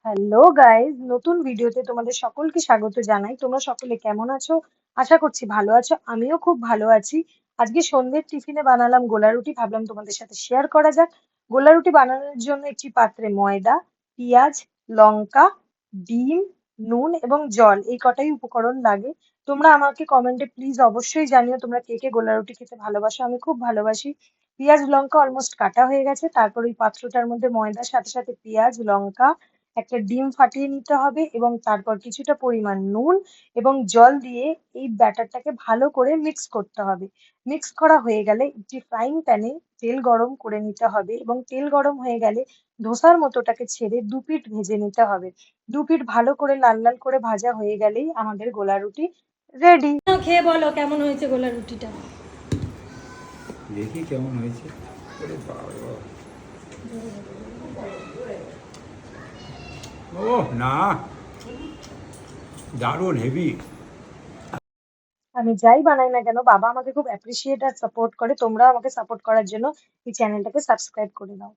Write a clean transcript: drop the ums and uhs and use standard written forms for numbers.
Hello guys, নতুন ভিডিওতে তোমাদের সকলকে স্বাগত জানাই। তোমরা সকলে কেমন আছো? আশা করছি ভালো আছো। আমিও খুব ভালো আছি। আজকে সন্ধ্যের টিফিনে বানালাম গোলা রুটি, ভাবলাম তোমাদের সাথে শেয়ার করা যাক। গোলা রুটি বানানোর জন্য একটি পাত্রে ময়দা, পেঁয়াজ, লঙ্কা, ডিম, নুন এবং জল এই কটাই উপকরণ লাগে। তোমরা আমাকে কমেন্টে প্লিজ অবশ্যই জানিও তোমরা কে কে গোলা রুটি খেতে ভালোবাসো। আমি খুব ভালোবাসি। পেঁয়াজ লঙ্কা অলমোস্ট কাটা হয়ে গেছে। তারপর ওই পাত্রটার মধ্যে ময়দার সাথে সাথে পেঁয়াজ লঙ্কা, একটা ডিম ফাটিয়ে নিতে হবে এবং তারপর কিছুটা পরিমাণ নুন এবং জল দিয়ে এই ব্যাটারটাকে ভালো করে মিক্স করতে হবে। মিক্স করা হয়ে গেলে একটি ফ্রাইং প্যানে তেল গরম করে নিতে হবে এবং তেল গরম হয়ে গেলে ধোসার মতোটাকে ছেড়ে দু পিঠ ভেজে নিতে হবে। দু পিঠ ভালো করে লাল লাল করে ভাজা হয়ে গেলেই আমাদের গোলা রুটি রেডি। খেয়ে বলো কেমন হয়েছে গোলা রুটিটা। দেখি কেমন হয়েছে। ওরে বাবা, ও না, দারুণ হেভি। আমি যাই বানাই না কেন বাবা আমাকে খুব অ্যাপ্রিসিয়েট আর সাপোর্ট করে। তোমরা আমাকে সাপোর্ট করার জন্য এই চ্যানেলটাকে সাবস্ক্রাইব করে দাও।